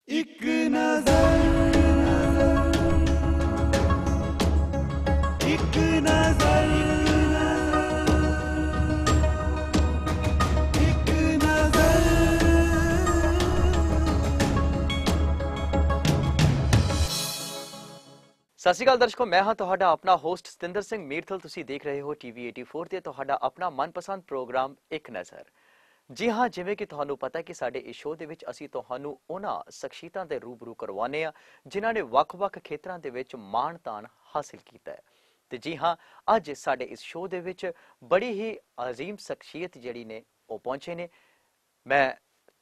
एक नजर, एक नजर, एक नजर। ਸਤਿ ਸ਼੍ਰੀ ਅਕਾਲ ਦਰਸ਼ਕੋ, ਮੈਂ ਹਾਂ ਤੁਹਾਡਾ ਆਪਣਾ ਹੋਸਟ ਸਤਿੰਦਰ ਸਿੰਘ ਮੀਰਥਲ। ਤੁਸੀਂ ਦੇਖ ਰਹੇ ਹੋ ਟੀਵੀ 84 ਤੇ ਤੁਹਾਡਾ ਆਪਣਾ ਮਨਪਸੰਦ ਪ੍ਰੋਗਰਾਮ ਇੱਕ ਨਜ਼ਰ। ਜੀ ਹਾਂ, ਜਿਵੇਂ ਕਿ ਤੁਹਾਨੂੰ ਪਤਾ ਕਿ ਸਾਡੇ ਇਸ ਸ਼ੋਅ ਦੇ ਵਿੱਚ ਅਸੀਂ ਤੁਹਾਨੂੰ ਉਹਨਾਂ ਸ਼ਖਸੀਅਤਾਂ ਦੇ ਰੂਬਰੂ ਕਰਵਾਉਂਦੇ ਹਾਂ ਜਿਨ੍ਹਾਂ ਨੇ ਵੱਖ-ਵੱਖ ਖੇਤਰਾਂ ਦੇ ਵਿੱਚ ਮਾਣ-ਤਾਣ ਹਾਸਿਲ ਕੀਤਾ ਹੈ। ਤੇ ਜੀ ਹਾਂ, ਅੱਜ ਸਾਡੇ ਇਸ ਸ਼ੋਅ ਦੇ ਵਿੱਚ ਬੜੀ ਹੀ ਅਜ਼ੀਮ ਸ਼ਖਸੀਅਤ ਜਿਹੜੀ ਨੇ ਉਹ ਪਹੁੰਚੇ ਨੇ। ਮੈਂ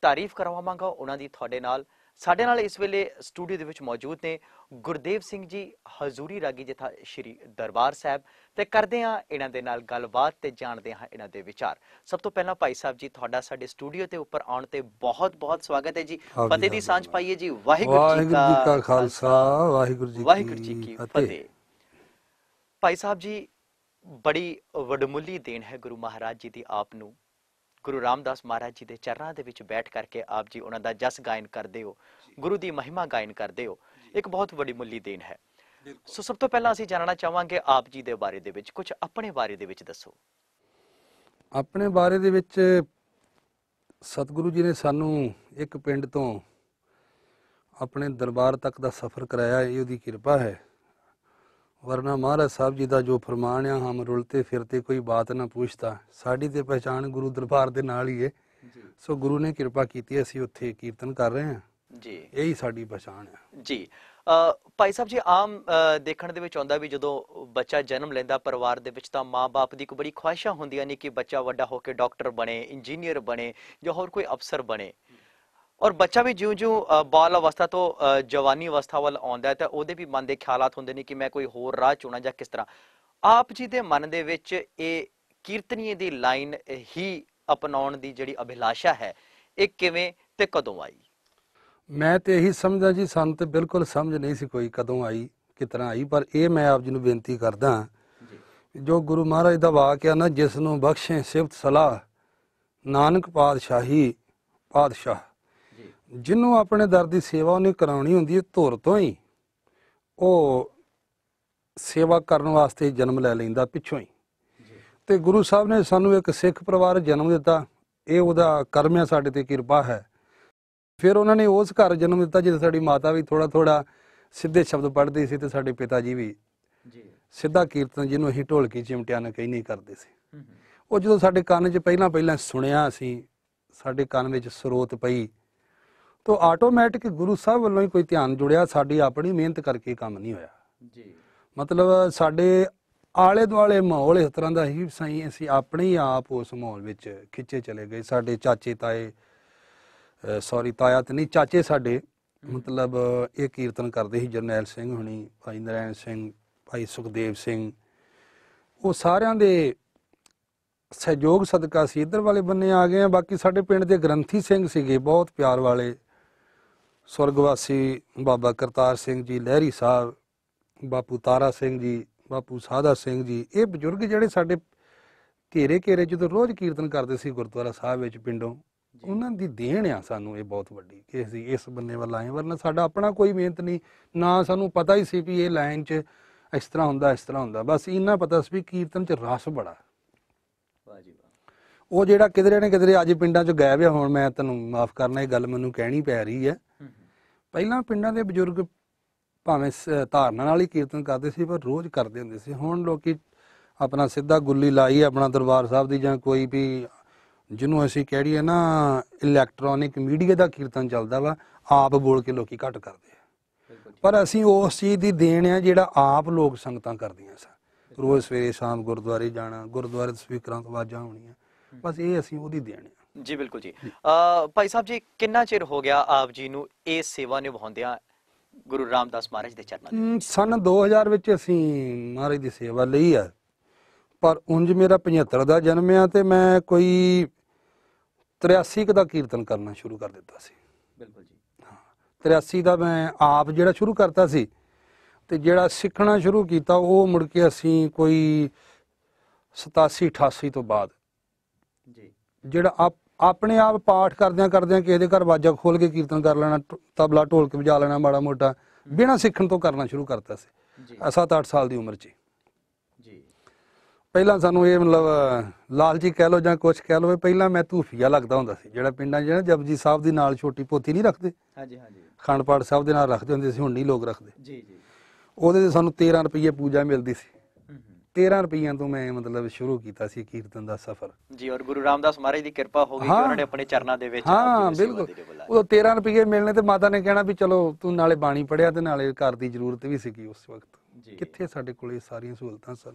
ਤਾਰੀਫ ਕਰਵਾਵਾਂਗਾ ਉਹਨਾਂ ਦੀ ਤੁਹਾਡੇ ਨਾਲ। ਸਾਡੇ ਨਾਲ ਇਸ ਵੇਲੇ ਸਟੂਡੀਓ ਦੇ ਵਿੱਚ ਮੌਜੂਦ ਨੇ ਗੁਰਦੇਵ ਸਿੰਘ ਜੀ, ਹਜ਼ੂਰੀ ਰਾਗੀ ਜਥਾ ਸ਼੍ਰੀ ਦਰਬਾਰ ਸਾਹਿਬ। ਤੇ ਕਰਦੇ ਹਾਂ ਇਹਨਾਂ ਦੇ ਨਾਲ ਗੱਲਬਾਤ ਤੇ ਜਾਣਦੇ ਹਾਂ ਇਹਨਾਂ ਦੇ ਵਿਚਾਰ। ਸਭ ਤੋਂ ਪਹਿਲਾਂ ਭਾਈ ਸਾਹਿਬ ਜੀ, ਤੁਹਾਡਾ ਸਾਡੇ ਸਟੂਡੀਓ ਤੇ ਉੱਪਰ ਆਉਣ ਤੇ ਬਹੁਤ-ਬਹੁਤ ਸਵਾਗਤ ਹੈ ਜੀ। ਫਤਿਹ ਦੀ ਸਾਂਝ ਪਾਈਏ ਜੀ। ਵਾਹਿਗੁਰੂ ਜੀ ਕਾ ਖਾਲਸਾ, ਵਾਹਿਗੁਰੂ ਜੀ ਕੀ ਫਤਿਹ। ਭਾਈ ਸਾਹਿਬ ਜੀ, ਬੜੀ ਵਡਮੁੱਲੀ ਦੇਣ ਹੈ ਗੁਰੂ ਮਹਾਰਾਜ ਜੀ ਦੀ ਆਪ ਨੂੰ। ਗੁਰੂ ਰਾਮਦਾਸ ਮਹਾਰਾਜ ਜੀ ਦੇ ਚਰਨਾਂ ਦੇ ਵਿੱਚ ਬੈਠ ਕਰਕੇ ਆਪ ਜੀ ਉਹਨਾਂ ਦਾ ਜਸ ਗਾਇਨ ਕਰਦੇ ਹੋ, ਗੁਰੂ ਦੀ ਮਹਿਮਾ ਗਾਇਨ ਕਰਦੇ ਹੋ। ਇੱਕ ਬਹੁਤ ਵੱਡੀ ਮੁੱਲੀ ਦੇਣ ਹੈ। ਸੋ ਸਭ ਤੋਂ ਪਹਿਲਾਂ ਅਸੀਂ ਜਾਣਨਾ ਚਾਹਾਂਗੇ ਆਪ ਜੀ ਦੇ ਬਾਰੇ ਦੇ ਵਿੱਚ ਕੁਝ ਆਪਣੇ ਬਾਰੇ ਦੇ ਵਿੱਚ ਦੱਸੋ। ਆਪਣੇ ਬਾਰੇ ਦੇ ਵਿੱਚ ਸਤਿਗੁਰੂ ਜੀ ਨੇ ਸਾਨੂੰ ਇੱਕ ਪਿੰਡ ਤੋਂ ਆਪਣੇ ਦਰਬਾਰ ਤੱਕ ਦਾ ਸਫ਼ਰ ਕਰਾਇਆ, ਇਹ ਉਹਦੀ ਕਿਰਪਾ ਹੈ। ਵਰਨਾ ਮਹਾਰਾਜ ਸਾਹਿਬ ਜੀ ਦਾ ਜੋ ਫਰਮਾਨ ਆ, ਹਮ ਰੁਲਤੇ ਫਿਰਤੇ ਕੋਈ ਬਾਤ ਨਾ ਪੁੱਛਦਾ। ਸਾਡੀ ਤੇ ਪਹਿਚਾਣ ਗੁਰੂ ਦਰਬਾਰ ਦੇ ਨਾਲ ਹੀ ਹੈ। ਸੋ ਗੁਰੂ ਨੇ ਕਿਰਪਾ ਕੀਤੀ, ਅਸੀਂ ਉੱਥੇ ਕੀਰਤਨ ਕਰ ਰਹੇ ਹਾਂ ਜੀ। ਇਹੀ ਸਾਡੀ ਪਹਿਚਾਣ ਹੈ ਜੀ। ਭਾਈ ਸਾਹਿਬ ਜੀ, ਆਮ ਦੇਖਣ ਦੇ ਵਿੱਚ ਆਉਂਦਾ ਵੀ ਜਦੋਂ ਬੱਚਾ ਜਨਮ ਲੈਂਦਾ ਪਰਿਵਾਰ ਦੇ ਵਿੱਚ ਤਾਂ ਮਾਂ-ਬਾਪ ਦੀ ਕੋਈ ਬੜੀ ਖੁਆਇਸ਼ਾਂ ਹੁੰਦੀਆਂ ਨੇ ਕਿ ਬੱਚਾ ਵੱਡਾ ਹੋ ਕੇ ਡਾਕਟਰ ਬਣੇ, ਇੰਜੀਨੀਅਰ ਬਣੇ ਜਾਂ ਹੋਰ ਕੋਈ ਅਫਸਰ ਬਣੇ। ਔਰ ਬੱਚਾ ਵੀ ਜਿਉਂ-ਜਿਉਂ ਬਾਲ ਅਵਸਥਾ ਤੋਂ ਜਵਾਨੀ ਅਵਸਥਾ ਵੱਲ ਆਉਂਦਾ ਹੈ ਤਾਂ ਉਹਦੇ ਵੀ ਮਨ ਦੇ ਖਿਆਲਾਤ ਹੁੰਦੇ ਨੇ ਕਿ ਮੈਂ ਕੋਈ ਹੋਰ ਰਾਹ ਚੁਣਾ ਜਾਂ ਕਿਸ ਤਰ੍ਹਾਂ। ਆਪ ਜੀ ਦੇ ਮਨ ਦੇ ਵਿੱਚ ਇਹ ਕੀਰਤਨੀਏ ਦੀ ਲਾਈਨ ਹੀ ਅਪਣਾਉਣ ਦੀ ਜਿਹੜੀ ਅਭਿਲਾਸ਼ਾ ਹੈ, ਇਹ ਕਿਵੇਂ ਤੇ ਕਦੋਂ ਆਈ? ਮੈਂ ਤੇ ਇਹੀ ਸਮਝਦਾ ਜੀ, ਸਾਨੂੰ ਤੇ ਬਿਲਕੁਲ ਸਮਝ ਨਹੀਂ ਸੀ ਕੋਈ ਕਦੋਂ ਆਈ, ਕਿਸ ਤਰ੍ਹਾਂ ਆਈ। ਪਰ ਇਹ ਮੈਂ ਆਪ ਜੀ ਨੂੰ ਬੇਨਤੀ ਕਰਦਾ, ਜੋ ਗੁਰੂ ਮਹਾਰਾਜ ਦਾ ਵਾਕਿਆ ਨਾ, ਜਿਸ ਨੂੰ ਬਖਸ਼ੇ ਸਿਫਤ ਸਲਾਹ ਨਾਨਕ ਪਾਤਸ਼ਾਹੀ ਪਾਤਸ਼ਾਹ। ਜਿਹਨੂੰ ਆਪਣੇ ਦਰ ਦੀ ਸੇਵਾ ਉਹਨੇ ਕਰਾਉਣੀ ਹੁੰਦੀ ਹੈ, ਧੁਰ ਤੋਂ ਹੀ ਉਹ ਸੇਵਾ ਕਰਨ ਵਾਸਤੇ ਜਨਮ ਲੈ ਲੈਂਦਾ ਪਿੱਛੋਂ ਹੀ। ਤੇ ਗੁਰੂ ਸਾਹਿਬ ਨੇ ਸਾਨੂੰ ਇੱਕ ਸਿੱਖ ਪਰਿਵਾਰ ਜਨਮ ਦਿੱਤਾ, ਇਹ ਉਹਦਾ ਕਰਮ ਹੈ, ਸਾਡੇ ਤੇ ਕਿਰਪਾ ਹੈ। ਫਿਰ ਉਹਨਾਂ ਨੇ ਉਸ ਘਰ ਜਨਮ ਦਿੱਤਾ ਜਿੱਥੇ ਸਾਡੀ ਮਾਤਾ ਵੀ ਥੋੜਾ ਸਿੱਧੇ ਸ਼ਬਦ ਪੜ੍ਹਦੀ ਸੀ ਤੇ ਸਾਡੇ ਪਿਤਾ ਜੀ ਵੀ ਸਿੱਧਾ ਕੀਰਤਨ, ਜਿਹਨੂੰ ਅਸੀਂ ਢੋਲਕੀ ਚਿਮਟਿਆਂ ਨਾਲ ਕਹੀ ਨਹੀਂ ਕਰਦੇ ਸੀ। ਉਹ ਜਦੋਂ ਸਾਡੇ ਕੰਨ 'ਚ ਪਹਿਲਾਂ ਸੁਣਿਆ, ਅਸੀਂ ਸਾਡੇ ਕੰਨ ਵਿੱਚ ਸਰੋਤ ਪਈ, ਤਾਂ ਆਟੋਮੈਟਿਕ ਗੁਰੂ ਸਾਹਿਬ ਵੱਲੋਂ ਹੀ ਕੋਈ ਧਿਆਨ ਜੁੜਿਆ। ਸਾਡੀ ਆਪਣੀ ਮਿਹਨਤ ਕਰਕੇ ਕੰਮ ਨਹੀਂ ਹੋਇਆ ਜੀ। ਮਤਲਬ ਸਾਡੇ ਆਲੇ ਦੁਆਲੇ ਮਾਹੌਲ ਇਸ ਤਰ੍ਹਾਂ ਦਾ ਹੀ ਸਹੀ, ਅਸੀਂ ਆਪਣੇ ਹੀ ਆਪ ਉਸ ਮਾਹੌਲ ਵਿੱਚ ਖਿੱਚੇ ਚਲੇ ਗਏ। ਸਾਡੇ ਚਾਚੇ ਤਾਏ, ਤਾਇਆ ਤੇ ਨਹੀਂ, ਚਾਚੇ ਸਾਡੇ, ਮਤਲਬ ਇਹ ਕੀਰਤਨ ਕਰਦੇ ਸੀ। ਜਰਨੈਲ ਸਿੰਘ ਹੁਣੀ, ਭਾਈ ਨਰੈਣ ਸਿੰਘ, ਭਾਈ ਸੁਖਦੇਵ ਸਿੰਘ, ਉਹ ਸਾਰਿਆਂ ਦੇ ਸਹਿਯੋਗ ਸਦਕਾ ਅਸੀਂ ਇੱਧਰ ਵਾਲੇ ਬੰਨੇ ਆ ਗਏ ਹਾਂ। ਬਾਕੀ ਸਾਡੇ ਪਿੰਡ ਦੇ ਗ੍ਰੰਥੀ ਸਿੰਘ ਸੀਗੇ, ਬਹੁਤ ਪਿਆਰ ਵਾਲੇ, ਸੁਰਗਵਾਸੀ ਬਾਬਾ ਕਰਤਾਰ ਸਿੰਘ ਜੀ ਲਹਿਰੀ ਸਾਹਿਬ, ਬਾਪੂ ਤਾਰਾ ਸਿੰਘ ਜੀ, ਬਾਪੂ ਸਾਧਾ ਸਿੰਘ ਜੀ। ਇਹ ਬਜ਼ੁਰਗ ਜਿਹੜੇ ਸਾਡੇ ਘੇਰੇ ਜਦੋਂ ਰੋਜ਼ ਕੀਰਤਨ ਕਰਦੇ ਸੀ ਗੁਰਦੁਆਰਾ ਸਾਹਿਬ ਵਿੱਚ ਪਿੰਡੋਂ, ਉਹਨਾਂ ਦੀ ਦੇਣ ਆ ਸਾਨੂੰ ਇਹ ਬਹੁਤ ਵੱਡੀ ਕਿ ਅਸੀਂ ਇਸ ਬੰਨੇ ਵੱਲ ਆਏ। ਵਰਨਾ ਸਾਡਾ ਆਪਣਾ ਕੋਈ ਮਿਹਨਤ ਨਹੀਂ, ਨਾ ਸਾਨੂੰ ਪਤਾ ਹੀ ਸੀ ਵੀ ਇਹ ਲਾਈਨ 'ਚ ਇਸ ਤਰ੍ਹਾਂ ਹੁੰਦਾ। ਬਸ ਇੰਨਾ ਪਤਾ ਸੀ ਵੀ ਕੀਰਤਨ 'ਚ ਰਸ ਬੜਾ। ਉਹ ਜਿਹੜਾ ਕਿਧਰੇ ਨਾ ਕਿਧਰੇ ਅੱਜ ਪਿੰਡਾਂ 'ਚ ਗਾਇਬ ਆ। ਹੁਣ ਮੈਂ ਤੁਹਾਨੂੰ ਮਾਫ਼ ਕਰਨਾ, ਇਹ ਗੱਲ ਮੈਨੂੰ ਕਹਿਣੀ ਪੈ ਰਹੀ ਹੈ। ਪਹਿਲਾਂ ਪਿੰਡਾਂ ਦੇ ਬਜ਼ੁਰਗ ਭਾਵੇਂ ਧਾਰਨਾ ਨਾਲ ਹੀ ਕੀਰਤਨ ਕਰਦੇ ਸੀ, ਪਰ ਰੋਜ਼ ਕਰਦੇ ਹੁੰਦੇ ਸੀ। ਹੁਣ ਲੋਕੀ ਆਪਣਾ ਸਿੱਧਾ ਗੁੱਲੀ ਲਾਈ ਆਪਣਾ ਦਰਬਾਰ ਸਾਹਿਬ ਦੀ, ਜਾਂ ਕੋਈ ਵੀ ਜਿਹਨੂੰ ਅਸੀਂ ਕਹਿ ਨਾ ਇਲੈਕਟ੍ਰੋਨਿਕ ਮੀਡੀਆ ਦਾ ਕੀਰਤਨ ਚੱਲਦਾ ਵਾ, ਆਪ ਬੋਲ ਕੇ ਲੋਕੀ ਘੱਟ ਕਰਦੇ ਆ। ਪਰ ਅਸੀਂ ਉਸ ਚੀਜ਼ ਦੀ ਦੇਣ ਆ ਜਿਹੜਾ ਆਪ ਲੋਕ ਸੰਗਤਾਂ ਕਰਦੀਆਂ ਸਨ। ਰੋਜ਼ ਸਵੇਰੇ ਸ਼ਾਮ ਗੁਰਦੁਆਰੇ ਜਾਣਾ, ਗੁਰਦੁਆਰੇ ਸਪੀਕਰਾਂ ਤੋਂ ਆਵਾਜ਼ਾਂ ਹੋਣੀਆਂ, ਬਸ ਇਹ ਅਸੀਂ ਉਹਦੀ ਦੇਣ ਆ ਜੀ। ਬਿਲਕੁਲ ਜੀ। ਭਾਈ ਸਾਹਿਬ ਜੀ, ਕਿੰਨਾ ਚਿਰ ਹੋ ਗਿਆ ਆਪ ਜੀ ਨੂੰ ਇਹ ਸੇਵਾ ਨਿਭਾਉਂਦਿਆਂ ਗੁਰੂ ਰਾਮਦਾਸ ਮਹਾਰਾਜ ਦੇ ਚਰਨਾਂ? ਸਨ 2000 ਵਿੱਚ ਅਸੀਂ ਮਹਾਰਾਜ ਦੀ ਸੇਵਾ ਲਈ ਆ। ਪਰ ਉਂਝ ਮੇਰਾ 75 ਦਾ ਜਨਮ ਆ ਤੇ ਮੈਂ ਕੋਈ 83 ਦਾ ਕੀਰਤਨ ਕਰਨਾ ਸ਼ੁਰੂ ਕਰ ਦਿੱਤਾ ਸੀ। ਬਿਲਕੁਲ ਜੀ। ਹਾਂ, 83 ਦਾ ਮੈਂ ਆਪ ਜਿਹੜਾ ਸ਼ੁਰੂ ਕਰਤਾ ਸੀ, ਤੇ ਜਿਹੜਾ ਸਿੱਖਣਾ ਸ਼ੁਰੂ ਕੀਤਾ ਉਹ ਮੁੜ ਕੇ ਅਸੀਂ ਕੋਈ 87-88 ਤੋਂ ਬਾਅਦ ਜੀ ਜਿਹੜਾ ਆਪਣੇ ਆਪ ਪਾਠ ਕਰਦਿਆਂ ਕਰਦਿਆਂ ਕਿਸੇ ਦੇ ਘਰ ਵਾਜਾ ਖੋਲ ਕੇ ਕੀਰਤਨ ਕਰ ਲੈਣਾ, ਤਬਲਾ ਢੋਲਕ ਵਜਾ ਲੈਣਾ ਮਾੜਾ ਮੋਟਾ, ਬਿਨਾਂ ਸਿੱਖਣ ਤੋਂ ਕਰਨਾ ਸ਼ੁਰੂ ਕਰਤਾ ਸੀ ਜੀ 7-8 ਸਾਲ ਦੀ ਉਮਰ 'ਚ। ਜੀ ਪਹਿਲਾਂ ਸਾਨੂੰ ਇਹ ਮਤਲਬ ਲਾਲਚੀ ਕਹਿ ਲਓ ਜਾਂ ਕੁਛ ਕਹਿ ਲਓ, ਪਹਿਲਾਂ ਮੈਂ ਧੂਫੀਆ ਲੱਗਦਾ ਹੁੰਦਾ ਸੀ, ਜਿਹੜਾ ਪਿੰਡਾਂ 'ਚ ਨਾ ਜਪਜੀ ਸਾਹਿਬ ਦੀ ਨਾਲ ਛੋਟੀ ਪੋਥੀ ਨਹੀਂ ਰੱਖਦੇ, ਹਾਂਜੀ ਹਾਂਜੀ ਅਖੰਡ ਪਾਠ ਸਾਹਿਬ ਦੇ ਨਾਲ ਰੱਖਦੇ ਹੁੰਦੇ ਸੀ, ਹੁਣ ਨਹੀਂ ਲੋਕ ਰੱਖਦੇ। ਜੀ ਜੀ ਉਹਦੇ ਤੇ ਸਾਨੂੰ 13 ਰੁਪਏ ਪੂਜਾ ਮਿਲਦੀ ਸੀ। 13 ਰੁਪਈਆਂ ਤੋਂ ਮੈਂ ਮਤਲਬ ਸ਼ੁਰੂ ਕੀਤਾ ਸੀ ਕੀਰਤਨ ਦਾ ਸਫ਼ਰ ਜੀ। ਔਰ ਗੁਰੂ ਰਾਮਦਾਸ ਮਹਾਰਾਜ ਦੀ ਕਿਰਪਾ ਹੋ ਗਈ ਕਿ ਹਾਂ। ਉਹਨਾਂ ਨੇ ਆਪਣੇ ਚਰਨਾਂ ਦੇ ਵਿੱਚ ਹਾਂ ਆਪ ਜੀ ਨੂੰ ਸੇਵਾ ਬਿਲਕੁਲ, ਦੇ ਕੇ ਬੁਲਾਇਆ। ਉਦੋਂ 13 ਰੁਪਏ ਮਿਲਣੇ ਤੇ ਮਾਤਾ ਨੇ ਕਹਿਣਾ ਵੀ ਚਲੋ ਤੂੰ ਨਾਲੇ ਬਾਣੀ ਪੜਿਆ ਤੇ ਨਾਲੇ ਘਰ ਦੀ ਜ਼ਰੂਰਤ ਵੀ ਸੀਗੀ ਉਸ ਵਕਤ। ਜੀ। ਕਿੱਥੇ ਸਾਡੇ ਕੋਲ ਇਹ ਸਾਰੀਆਂ ਸਹੂਲਤਾਂ ਸਨ।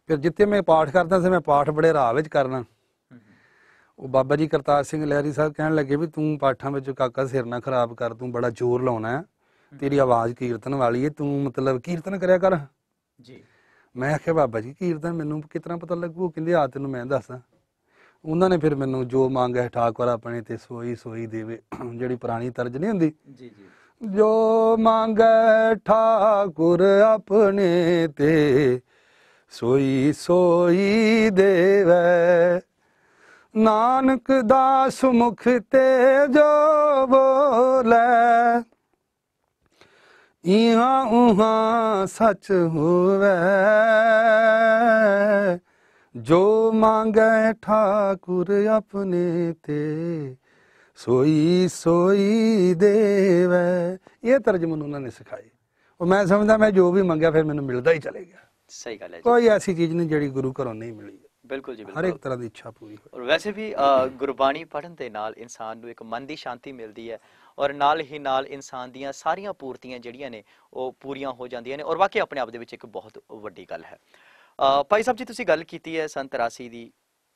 ਫਿਰ ਜਿੱਥੇ ਮੈਂ ਪਾਠ ਕਰਦਾ ਸੀ, ਮੈਂ ਪਾਠ ਬੜੇ ਰਾਹ ਵਿੱਚ ਕਰਨਾ। ਉਹ ਬਾਬਾ ਜੀ ਕਰਤਾਰ ਸਿੰਘ ਲਹਿਰੀ ਸਾਹਿਬ ਕਹਿਣ ਲੱਗੇ ਵੀ ਤੂੰ ਪਾਠਾਂ ਵਿੱਚ ਕਾਕਾ ਸਿਰ ਨਾ ਖਰਾਬ ਕਰ, ਤੂੰ ਬੜਾ ਜ਼ੋਰ ਲਾਉਣਾ ਹੈ, ਤੇਰੀ ਆਵਾਜ਼ ਕੀਰਤਨ ਵਾਲੀ ਹੈ, ਤੂੰ ਮਤਲਬ ਕੀਰਤਨ ਕਰਿਆ ਕਰ। ਜੀ। ਮੈਂ ਆਖਿਆ ਬਾਬਾ ਜੀ ਕੀਰਤਨ ਮੈਨੂੰ ਕਿਤਨਾ ਪਤਾ ਲੱਗੂ? ਕਹਿੰਦੇ ਆ ਤੈਨੂੰ ਮੈਂ ਦੱਸਾਂ। ਉਹਨਾਂ ਨੇ ਫਿਰ ਮੈਨੂੰ ਜੋ ਮੰਗਿਆ ਠਾਕੁਰ ਆਪਣੇ ਤੇ ਸੋਈ ਸੋਈ ਦੇਵੇ, ਜਿਹੜੀ ਪੁਰਾਣੀ ਤਰਜ ਨਹੀਂ ਹੁੰਦੀ, ਜੀ ਜੀ ਜੋ ਮੰਗੈ ਠਾਕੁਰ ਆਪਣੇ ਤੇ ਸੋਈ ਸੋਈ ਦੇਵੈ, ਨਾਨਕ ਦਾਸ ਮੁਖ ਤੇ ਜੋ ਬੋਲੇ, ਇਹਾਂ ਉਹਾਂ ਸੱਚ ਹੋਵੇ, ਜੋ ਮੰਗੈ ਠਾਕੁਰ ਆਪਣੇ ਤੇ ਸੋਈ ਸੋਈ ਦੇਵੈ। ਇਹ ਤਰਜਮਨ ਉਹਨਾਂ ਨੇ ਸਿਖਾਈ। ਉਹ ਮੈਂ ਸਮਝਦਾ ਮੈਂ ਜੋ ਵੀ ਮੰਗਿਆ ਫਿਰ ਮੈਨੂੰ ਮਿਲਦਾ ਹੀ ਚਲੇ ਗਿਆ। ਸਹੀ ਗੱਲ ਹੈ ਜੀ। ਕੋਈ ਐਸੀ ਚੀਜ਼ ਨਹੀਂ ਜਿਹੜੀ ਗੁਰੂ ਘਰੋਂ ਨਹੀਂ ਮਿਲੀ। ਬਿਲਕੁਲ ਜੀ ਹਰ ਬਿਲਕੁਲ। ਇੱਕ ਤਰ੍ਹਾਂ ਦੀ ਇੱਛਾ ਪੂਰੀ ਹੋਈ। ਔਰ ਵੈਸੇ ਵੀ ਗੁਰਬਾਣੀ ਪੜ੍ਹਨ ਦੇ ਨਾਲ ਇਨਸਾਨ ਨੂੰ ਇੱਕ ਮਨ ਦੀ ਸ਼ਾਂਤੀ ਮਿਲਦੀ ਹੈ, ਔਰ ਨਾਲ ਹੀ ਨਾਲ ਇਨਸਾਨ ਦੀਆਂ ਸਾਰੀਆਂ ਪੂਰਤੀਆਂ ਜਿਹੜੀਆਂ ਨੇ ਉਹ ਪੂਰੀਆਂ ਹੋ ਜਾਂਦੀਆਂ ਨੇ, ਔਰ ਵਾਕਈ ਆਪਣੇ ਆਪ ਦੇ ਵਿੱਚ ਇੱਕ ਬਹੁਤ ਵੱਡੀ ਗੱਲ ਹੈ। ਭਾਈ ਸਾਹਿਬ ਜੀ, ਤੁਸੀਂ ਗੱਲ ਕੀਤੀ ਹੈ ਸੰਨ 83 ਦੀ,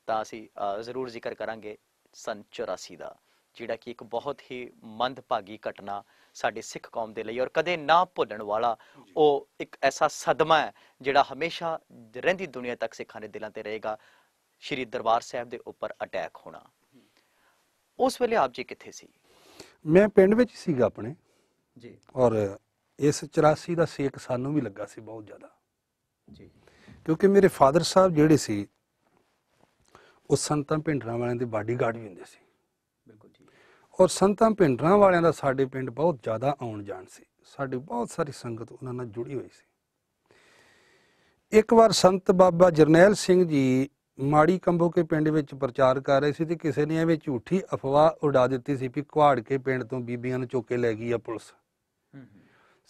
ਤਾਂ ਅਸੀਂ ਜ਼ਰੂਰ ਜ਼ਿਕਰ ਕਰਾਂਗੇ ਸੰਨ 84 ਦਾ, ਜਿਹੜਾ ਕਿ ਇੱਕ ਬਹੁਤ ਹੀ ਮੰਦਭਾਗੀ ਘਟਨਾ ਸਾਡੇ ਸਿੱਖ ਕੌਮ ਦੇ ਲਈ ਔਰ ਕਦੇ ਨਾ ਭੁੱਲਣ ਵਾਲਾ ਉਹ ਇੱਕ ਐਸਾ ਸਦਮਾ ਹੈ ਜਿਹੜਾ ਹਮੇਸ਼ਾ ਰਹਿੰਦੀ ਦੁਨੀਆ ਤੱਕ ਸਿੱਖਾਂ ਦੇ ਦਿਲਾਂ ਤੇ ਰਹੇਗਾ। ਸ਼੍ਰੀ ਦਰਬਾਰ ਸਾਹਿਬ ਦੇ ਉੱਪਰ ਅਟੈਕ ਹੋਣਾ, ਉਸ ਵੇਲੇ ਆਪ ਜੀ ਕਿੱਥੇ ਸੀ? ਮੈਂ ਪਿੰਡ ਵਿੱਚ ਸੀਗਾ ਆਪਣੇ ਜੀ। ਔਰ ਇਸ 84 ਦਾ ਸੇਕ ਸਾਨੂੰ ਵੀ ਲੱਗਾ ਸੀ ਬਹੁਤ ਜ਼ਿਆਦਾ ਜੀ। ਕਿਉਂਕਿ ਮੇਰੇ ਫਾਦਰ ਸਾਹਿਬ ਜਿਹੜੇ ਸੀ ਉਹ ਸੰਤਾਂ ਭਿੰਡਰਾਂ ਵਾਲਿਆਂ ਦੇ ਬਾਡੀਗਾਰਡ ਵੀ ਹੁੰਦੇ ਸੀ। ਬਿਲਕੁਲ ਠੀਕ। ਔਰ ਸੰਤਾਂ ਭਿੰਡਰਾਂ ਵਾਲਿਆਂ ਦਾ ਸਾਡੇ ਪਿੰਡ ਬਹੁਤ ਜ਼ਿਆਦਾ ਆਉਣ ਜਾਣ ਸੀ। ਸਾਡੀ ਬਹੁਤ ਸਾਰੀ ਸੰਗਤ ਉਹਨਾਂ ਨਾਲ ਜੁੜੀ ਹੋਈ ਸੀ। ਇੱਕ ਵਾਰ ਸੰਤ ਬਾਬਾ ਜਰਨੈਲ ਸਿੰਘ ਜੀ ਮਾੜੀ ਕੰਬੋ ਕੇ ਪਿੰਡ ਵਿੱਚ ਪ੍ਰਚਾਰ ਕਰ ਰਹੇ ਸੀ ਤੇ ਕਿਸੇ ਨੇ ਐਵੇਂ ਝੂਠੀ ਅਫਵਾਹ ਉਡਾ ਦਿੱਤੀ ਸੀ ਵੀ ਕੁਹਾੜ ਕੇ ਪਿੰਡ ਤੋਂ ਬੀਬੀਆਂ ਨੂੰ ਚੁੱਕ ਕੇ ਲੈ ਗਈ ਆ ਪੁਲਿਸ।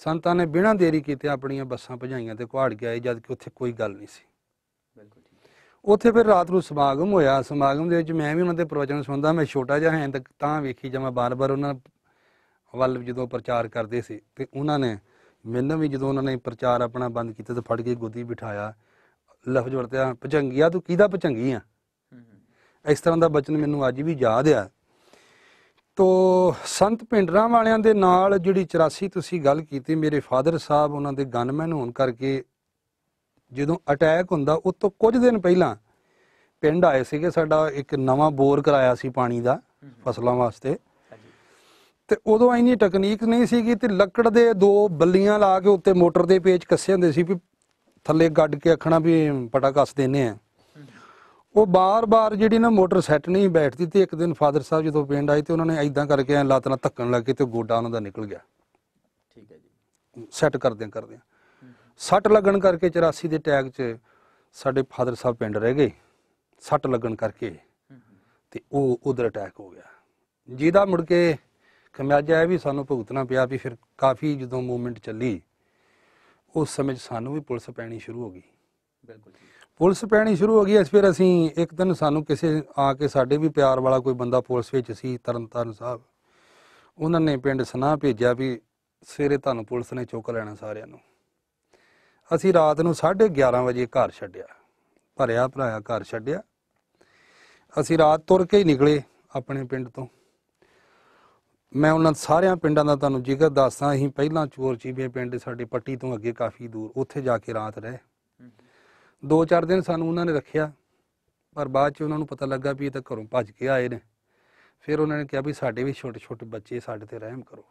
ਸੰਤਾਂ ਨੇ ਬਿਨਾਂ ਦੇਰੀ ਕੀਤੇ ਆਪਣੀਆਂ ਬੱਸਾਂ ਭਜਾਈਆਂ ਤੇ ਕੁਹਾੜ ਕੇ ਆਏ, ਜਦ ਕਿ ਉੱਥੇ ਕੋਈ ਗੱਲ ਨਹੀਂ ਸੀ। ਬਿਲਕੁਲ ਠੀਕ। ਉੱਥੇ ਫਿਰ ਰਾਤ ਨੂੰ ਸਮਾਗਮ ਹੋਇਆ। ਸਮਾਗਮ ਦੇ ਵਿੱਚ ਮੈਂ ਵੀ ਉਹਨਾਂ ਦੇ ਪ੍ਰਵਚਨ ਸੁਣਦਾ। ਮੈਂ ਛੋਟਾ ਜਿਹਾ ਹਾਂ ਤਾਂ ਵੇਖੀ ਜਾਵਾਂ ਬਾਰ-ਬਾਰ ਉਹਨਾਂ ਵੱਲ ਜਦੋਂ ਪ੍ਰਚਾਰ ਕਰਦੇ ਸੀ ਤੇ ਉਹਨਾਂ ਨੇ ਮੈਨੂੰ ਵੀ ਜਦੋਂ ਉਹਨਾਂ ਨੇ ਪ੍ਰਚਾਰ ਆਪਣਾ ਬੰਦ ਕੀਤਾ ਤੇ ਫੜ ਕੇ ਗੋਦੀ ਬਿਠਾਇਆ, ਲਫ਼ਜ਼ ਵਰਤਿਆ, ਭਜੰਗੀਆ ਤੂੰ ਕਿਹਦਾ ਭਜੰਗੀ ਆ। ਇਸ ਤਰ੍ਹਾਂ ਦਾ ਬਚਨ ਮੈਨੂੰ ਅੱਜ ਵੀ ਯਾਦ ਆ। ਤੋ ਸੰਤ ਭਿੰਡਰਾਂ ਵਾਲਿਆਂ ਦੇ ਨਾਲ ਜਿਹੜੀ 84 ਤੁਸੀਂ ਗੱਲ ਕੀਤੀ, ਮੇਰੇ ਫਾਦਰ ਸਾਹਿਬ ਉਹਨਾਂ ਦੇ ਗਨਮੈਨ ਹੋਣ ਕਰਕੇ ਜਦੋਂ ਅਟੈਕ ਹੁੰਦਾ ਉਸ ਤੋਂ ਕੁਝ ਦਿਨ ਪਹਿਲਾਂ ਪਿੰਡ ਆਏ ਸੀਗੇ। ਸਾਡਾ ਇੱਕ ਨਵਾਂ ਬੋਰ ਕਰਾਇਆ ਸੀ ਪਾਣੀ ਦਾ ਫਸਲਾਂ ਵਾਸਤੇ, ਤੇ ਉਦੋਂ ਇੰਨੀ ਟੈਕਨੀਕ ਨਹੀਂ ਸੀਗੀ ਤੇ ਲੱਕੜ ਦੇ 2 ਬੱਲੀਆਂ ਲਾ ਕੇ ਉੱਤੇ ਮੋਟਰ ਦੇ ਪੇਚ ਕੱਸੇ ਹੁੰਦੇ ਸੀ ਵੀ ਥੱਲੇ ਗੱਡ ਕੇ ਆਖਣਾ ਵੀ ਪਟਾ ਕੱਸ ਦਿੰਦੇ ਆ। ਉਹ ਬਾਰ-ਬਾਰ ਜਿਹੜੀ ਨਾ ਮੋਟਰ ਸੈੱਟ ਨਹੀਂ ਬੈਠਦੀ ਤੇ ਇੱਕ ਦਿਨ ਫਾਦਰ ਸਾਹਿਬ ਜਦੋਂ ਪਿੰਡ ਆਏ ਤੇ ਉਹਨਾਂ ਨੇ ਐਦਾਂ ਕਰਕੇ ਐ ਲੱਤ ਨਾਲ ਧੱਕਣ ਲੱਗੇ ਤੇ ਗੋਡਾ ਉਹਨਾਂ ਦਾ ਨਿਕਲ ਗਿਆ। ਠੀਕ ਹੈ ਜੀ। ਸੈੱਟ ਕਰਦਿਆਂ ਸੱਟ ਲੱਗਣ ਕਰਕੇ 84 ਦੇ ਅਟੈਕ 'ਚ ਸਾਡੇ ਫਾਦਰ ਸਾਹਿਬ ਪਿੰਡ ਰਹਿ ਗਏ ਸੱਟ ਲੱਗਣ ਕਰਕੇ, ਤੇ ਉਹ ਉਧਰ ਅਟੈਕ ਹੋ ਗਿਆ, ਜਿਹਦਾ ਮੁੜ ਕੇ ਖਮਿਆਜਾ ਇਹ ਵੀ ਸਾਨੂੰ ਭੁਗਤਣਾ ਪਿਆ ਵੀ ਫਿਰ ਕਾਫੀ ਜਦੋਂ ਮੂਵਮੈਂਟ ਚੱਲੀ ਉਸ ਸਮੇਂ 'ਚ ਸਾਨੂੰ ਵੀ ਪੁਲਿਸ ਪੈਣੀ ਸ਼ੁਰੂ ਹੋ ਗਈ। ਬਿਲਕੁਲ ਪੁਲਿਸ ਪੈਣੀ ਸ਼ੁਰੂ ਹੋ ਗਈ। ਫਿਰ ਅਸੀਂ ਇੱਕ ਦਿਨ ਸਾਨੂੰ ਕਿਸੇ ਆ ਕੇ, ਸਾਡੇ ਵੀ ਪਿਆਰ ਵਾਲਾ ਕੋਈ ਬੰਦਾ ਪੁਲਿਸ ਵਿੱਚ ਸੀ ਤਰਨਤਾਰਨ ਸਾਹਿਬ, ਉਹਨਾਂ ਨੇ ਪਿੰਡ ਸੁਨਾਹ ਭੇਜਿਆ ਵੀ ਸਵੇਰੇ ਤੁਹਾਨੂੰ ਪੁਲਿਸ ਨੇ ਚੁੱਕ ਲੈਣਾ ਸਾਰਿਆਂ ਨੂੰ। ਅਸੀਂ ਰਾਤ ਨੂੰ 11:30 ਵਜੇ ਘਰ ਛੱਡਿਆ, ਭਰਿਆ ਭਰਾਇਆ ਘਰ ਛੱਡਿਆ। ਅਸੀਂ ਰਾਤ ਤੁਰ ਕੇ ਹੀ ਨਿਕਲੇ ਆਪਣੇ ਪਿੰਡ ਤੋਂ। ਮੈਂ ਉਹਨਾਂ ਸਾਰਿਆਂ ਪਿੰਡਾਂ ਦਾ ਤੁਹਾਨੂੰ ਜ਼ਿਕਰ ਦੱਸਦਾ। ਅਸੀਂ ਪਹਿਲਾਂ ਚੋਰ ਚੀਬੇ ਪਿੰਡ ਸਾਡੇ ਪੱਟੀ ਤੋਂ ਅੱਗੇ ਕਾਫੀ ਦੂਰ, ਉੱਥੇ ਜਾ ਕੇ ਰਾਤ ਰਹੇ। 2-4 ਦਿਨ ਸਾਨੂੰ ਉਹਨਾਂ ਨੇ ਰੱਖਿਆ, ਪਰ ਬਾਅਦ 'ਚ ਉਹਨਾਂ ਨੂੰ ਪਤਾ ਲੱਗਾ ਵੀ ਇਹ ਤਾਂ ਘਰੋਂ ਭੱਜ ਕੇ ਆਏ ਨੇ। ਫਿਰ ਉਹਨਾਂ ਨੇ ਕਿਹਾ ਵੀ ਸਾਡੇ ਵੀ ਛੋਟੇ-ਛੋਟੇ ਬੱਚੇ, ਸਾਡੇ ਤੇ ਰਹਿਮ ਕਰੋ।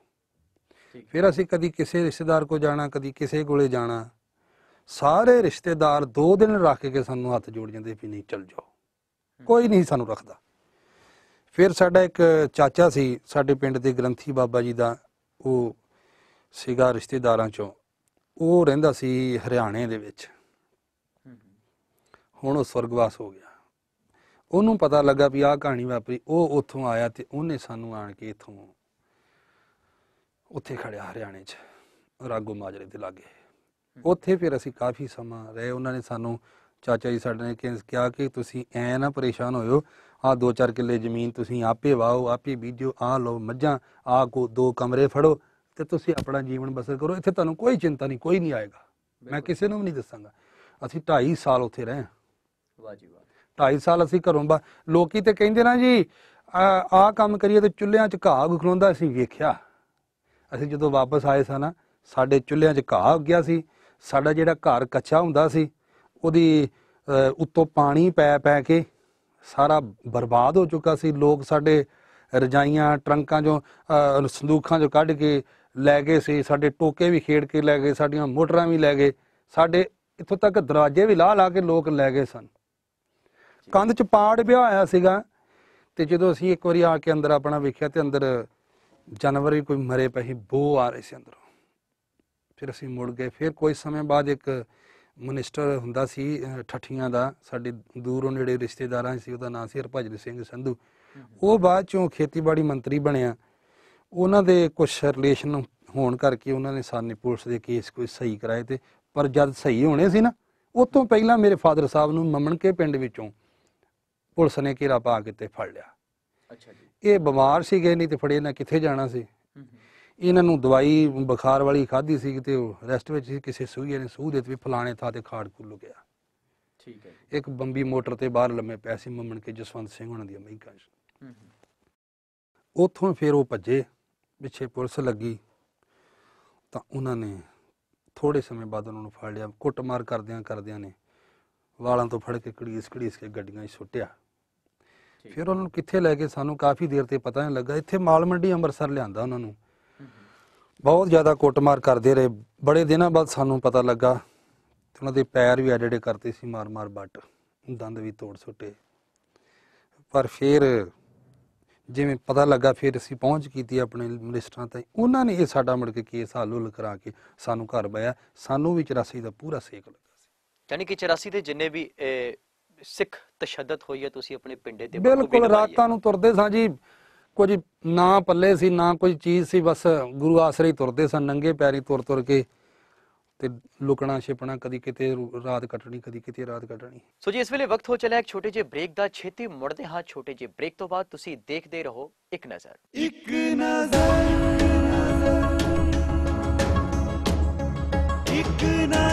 ਫਿਰ ਅਸੀਂ ਕਦੀ ਕਿਸੇ ਰਿਸ਼ਤੇਦਾਰ ਕੋਲ ਜਾਣਾ, ਕਦੀ ਕਿਸੇ ਕੋਲੇ ਜਾਣਾ। ਸਾਰੇ ਰਿਸ਼ਤੇਦਾਰ 2 ਦਿਨ ਰੱਖ ਕੇ ਸਾਨੂੰ ਹੱਥ ਜੋੜ ਜਾਂਦੇ ਵੀ ਨਹੀਂ ਚੱਲ ਜਾਓ, ਕੋਈ ਨਹੀਂ ਸਾਨੂੰ ਰੱਖਦਾ। ਫਿਰ ਸਾਡਾ ਇੱਕ ਚਾਚਾ ਸੀ ਸਾਡੇ ਪਿੰਡ ਦੇ ਗ੍ਰੰਥੀ ਬਾਬਾ ਜੀ ਦਾ, ਉਹ ਸੀਗਾ ਰਿਸ਼ਤੇਦਾਰਾਂ ਚੋਂ, ਉਹ ਰਹਿੰਦਾ ਸੀ ਹਰਿਆਣੇ ਦੇ ਵਿੱਚ। ਹੁਣ ਉਹ ਸਵਰਗਵਾਸ ਹੋ ਗਿਆ। ਉਹਨੂੰ ਪਤਾ ਲੱਗਾ ਵੀ ਆਹ ਕਹਾਣੀ ਵਾਪਰੀ, ਉਹ ਉੱਥੋਂ ਆਇਆ ਤੇ ਉਹਨੇ ਸਾਨੂੰ ਆਣ ਕੇ ਇੱਥੋਂ ਉੱਥੇ ਖੜਿਆ ਹਰਿਆਣੇ 'ਚ ਰਾਗੋ ਮਾਜਰੇ ਦੇ ਲਾਗੇ। ਉੱਥੇ ਫਿਰ ਅਸੀਂ ਕਾਫੀ ਸਮਾਂ ਰਹੇ। ਉਹਨਾਂ ਨੇ ਸਾਨੂੰ, ਚਾਚਾ ਜੀ ਸਾਡੇ ਨੇ ਕਿਹਾ ਕਿ ਤੁਸੀਂ ਐ ਨਾ ਪਰੇਸ਼ਾਨ ਹੋਇਓ, ਆਹ 2-4 ਕਿੱਲੇ ਜ਼ਮੀਨ ਤੁਸੀਂ ਆਪੇ ਵਾਓ, ਆਪੇ ਬੀਜੋ, ਆਹ ਲਓ ਮੱਝਾਂ, ਆਹ 2 ਕਮਰੇ ਫੜੋ ਤੇ ਤੁਸੀਂ ਆਪਣਾ ਜੀਵਨ ਬਸਰ ਕਰੋ, ਇੱਥੇ ਤੁਹਾਨੂੰ ਕੋਈ ਚਿੰਤਾ ਨਹੀਂ, ਕੋਈ ਨਹੀਂ ਆਏਗਾ, ਮੈਂ ਕਿਸੇ ਨੂੰ ਵੀ ਨਹੀਂ ਦੱਸਾਂਗਾ। ਅਸੀਂ 2.5 ਸਾਲ ਉੱਥੇ ਰਹੇ। ਵਾਹ ਜੀ ਵਾਹ। 2.5 ਸਾਲ ਅਸੀਂ ਘਰੋਂ ਲੋਕੀ ਤੇ ਕਹਿੰਦੇ ਨਾ ਜੀ ਆਹ ਕੰਮ ਕਰੀਏ ਤੇ ਚੁੱਲ੍ਹਿਆਂ 'ਚ ਘਾਹ ਖਲੋਂਦਾ, ਅਸੀਂ ਵੇਖਿਆ। ਅਸੀਂ ਜਦੋਂ ਵਾਪਸ ਆਏ ਸਾਂ ਨਾ, ਸਾਡੇ ਚੁੱਲ੍ਹਿਆਂ 'ਚ ਘਾਹ ਉੱਗਿਆ ਸੀ। ਸਾਡਾ ਜਿਹੜਾ ਘਰ ਕੱਚਾ ਹੁੰਦਾ ਸੀ, ਉਹਦੀ ਉੱਤੋਂ ਪਾਣੀ ਪੈ ਕੇ ਸਾਰਾ ਬਰਬਾਦ ਹੋ ਚੁੱਕਾ ਸੀ। ਲੋਕ ਸਾਡੇ ਰਜਾਈਆਂ ਟਰੰਕਾਂ 'ਚੋਂ ਸੰਦੂਖਾਂ 'ਚੋਂ ਕੱਢ ਕੇ ਲੈ ਗਏ ਸੀ, ਸਾਡੇ ਟੋਕੇ ਵੀ ਖੇਡ ਕੇ ਲੈ ਗਏ, ਸਾਡੀਆਂ ਮੋਟਰਾਂ ਵੀ ਲੈ ਗਏ, ਸਾਡੇ ਇੱਥੋਂ ਤੱਕ ਦਰਵਾਜ਼ੇ ਵੀ ਲਾ ਕੇ ਲੋਕ ਲੈ ਗਏ ਸਨ। ਕੰਧ 'ਚ ਪਾੜ ਪਿਆ ਹੋਇਆ ਸੀਗਾ। ਤੇ ਜਦੋਂ ਅਸੀਂ ਇੱਕ ਵਾਰੀ ਆ ਕੇ ਅੰਦਰ ਆਪਣਾ ਵੇਖਿਆ ਤੇ ਅੰਦਰ ਜਾਨਵਰ ਵੀ ਕੋਈ ਮਰੇ ਪਏ ਸੀ, ਬੋ ਆ ਰਹੇ ਸੀ ਅੰਦਰੋਂ। ਫਿਰ ਅਸੀਂ ਮੁੜ ਗਏ। ਫਿਰ ਕੋਈ ਸਮੇਂ ਬਾਅਦ ਇੱਕ ਮਨਿਸਟਰ ਹੁੰਦਾ ਸੀ ਠੱਠੀਆਂ ਦਾ, ਸਾਡੇ ਦੂਰੋਂ ਨੇੜੇ ਰਿਸ਼ਤੇਦਾਰਾਂ ਸੀ, ਉਹਦਾ ਨਾਂ ਸੀ ਹਰਭਜਨ ਸਿੰਘ ਸੰਧੂ। ਉਹ ਬਾਅਦ ਚੋਂ ਖੇਤੀਬਾੜੀ ਮੰਤਰੀ ਬਣਿਆ। ਉਹਨਾਂ ਦੇ ਕੁਛ ਰਿਲੇਸ਼ਨ ਹੋਣ ਕਰਕੇ ਉਹਨਾਂ ਨੇ ਸਾਨੇ ਪੁਲਿਸ ਦੇ ਕੇਸ ਕੋਈ ਸਹੀ ਕਰਾਏ। ਤੇ ਪਰ ਜਦ ਸਹੀ ਹੋਣੇ ਸੀ ਨਾ, ਉਹ ਤੋਂ ਪਹਿਲਾਂ ਮੇਰੇ ਫਾਦਰ ਸਾਹਿਬ ਨੂੰ ਮਮਣਕੇ ਪਿੰਡ ਵਿੱਚੋਂ ਪੁਲਿਸ ਨੇ ਘੇਰਾ ਪਾ ਕੇ ਤੇ ਫੜ ਲਿਆ। ਅੱਛਾ ਜੀ। ਇਹ ਬਿਮਾਰ ਸੀਗੇ, ਨਹੀਂ ਤੇ ਫੜੇ ਨਾ ਕਿੱਥੇ ਜਾਣਾ ਸੀ। ਇਹਨਾਂ ਨੂੰ ਦਵਾਈ ਬੁਖਾਰ ਵਾਲੀ ਖਾਧੀ ਸੀ ਤੇ ਉਹ ਰੈਸਟ ਵਿੱਚ ਸੀ, ਕਿਸੇ ਸੂਈਏ ਨੇ ਸੂਹ ਦਿੱਤੀ ਵੀ ਫਲਾਣੇ ਥਾਂ ਤੇ ਖਾੜ ਖੁੱਲ ਗਿਆ। ਠੀਕ ਹੈ। ਇੱਕ ਬੰਬੀ ਮੋਟਰ ਤੇ ਬਾਹਰ ਲੰਮੇ ਪਏ ਸੀ ਮਮਣ ਕੇ ਜਸਵੰਤ ਸਿੰਘ ਉਹਨਾਂ ਦੀਆਂ ਮਹਿਕਾਂ 'ਚ। ਉੱਥੋਂ ਫਿਰ ਉਹ ਭੱਜੇ, ਪਿੱਛੇ ਪੁਲਿਸ ਲੱਗੀ ਤਾਂ ਉਹਨਾਂ ਨੇ ਥੋੜੇ ਸਮੇਂ ਬਾਅਦ ਉਹਨਾਂ ਨੂੰ ਫੜ ਲਿਆ। ਕੁੱਟਮਾਰ ਕਰਦਿਆਂ ਨੇ ਵਾਲਾਂ ਤੋਂ ਫੜ ਕੇ ਘੜੀਸ ਕੇ ਗੱਡੀਆਂ 'ਚ ਸੁੱਟਿਆ। ਫਿਰ ਉਹਨਾਂ ਨੂੰ ਕਿੱਥੇ ਲੈ ਕੇ ਸਾਨੂੰ ਕਾਫੀ ਦੇਰ ਤੇ ਪਤਾ ਨਹੀਂ ਲੱਗਾ। ਇੱਥੇ ਮਾਲ ਮੰਡੀ ਅੰਮ੍ਰਿਤਸਰ ਲਿਆਂਦਾ ਉਹਨਾਂ ਨੂੰ। ਬਹੁਤ ਜ਼ਿਆਦਾ ਕੁੱਟਮਾਰ ਕਰਦੇ ਰਹੇ। ਬੜੇ ਦਿਨਾਂ ਬਾਅਦ ਸਾਨੂੰ ਪਤਾ ਲੱਗਾ ਤੇ ਉਹਨਾਂ ਦੇ ਪੈਰ ਵੀ ਐਡੇ ਕਰਤੇ ਸੀ, ਮਾਰ ਬੱਟ, ਦੰਦ ਵੀ ਤੋੜ ਸੁੱਟੇ। ਪਰ ਫਿਰ ਜਿਵੇਂ ਪਤਾ ਲੱਗਾ, ਫਿਰ ਅਸੀਂ ਪਹੁੰਚ ਕੀਤੀ ਆਪਣੇ ਮਿਨਿਸਟਰਾਂ ਤਾਈਂ। ਉਹਨਾਂ ਨੇ ਇਹ ਸਾਡਾ ਮੁੜ ਕੇ ਕੇਸ ਹੱਲ ਕਰਾ ਕੇ ਸਾਨੂੰ ਘਰ ਬਹਿਆ। ਸਾਨੂੰ ਵੀ 84 ਦਾ ਪੂਰਾ ਸੇਕ ਲੱਗਾ ਸੀ। ਯਾਨੀ ਕਿ 84 ਦੇ ਜਿੰਨੇ ਵੀ ਸਿੱਖ ਤਸ਼ੱਦਦ ਹੋਈ ਹੈ, ਤੁਸੀਂ ਆਪਣੇ ਪਿੰਡੇ ਤੇ ਬਿਲਕੁਲ ਰਾਤਾਂ ਨੂੰ ਤੁਰਦੇ ਸਾਂ ਜੀ, ਕੁਝ ਨਾ ਪੱਲੇ ਸੀ ਨਾ ਕੋਈ ਚੀਜ਼ ਸੀ, ਬਸ ਗੁਰੂ ਆਸਰੇ ਹੀ ਤੁਰਦੇ ਸਾਂ, ਨੰਗੇ ਪੈਰੀ ਤੁਰ ਕੇ ਤੇ ਲੁਕਣਾ ਛਿਪਣਾ, ਕਦੀ ਕਿਤੇ ਰਾਤ ਕੱਟਣੀ, ਕਦੀ ਕਿਤੇ ਰਾਤ ਕੱਟਣੀ। ਸੋ ਜੀ ਇਸ ਵੇਲੇ ਵਕਤ ਹੋ ਚੱਲਿਆ ਇੱਕ ਛੋਟੇ ਜਿਹੇ ਬ੍ਰੇਕ ਦਾ। ਛੇਤੀ ਮੁੜਦੇ ਹਾਂ ਛੋਟੇ ਜਿਹੇ ਬ੍ਰੇਕ ਤੋਂ ਬਾਅਦ। ਤੁਸੀਂ ਦੇਖਦੇ ਰਹੋ ਇੱਕ ਨਜ਼ਰ। ਇੱਕ ਨਜ਼ਰ, ਇੱਕ ਨਜ਼ਰ।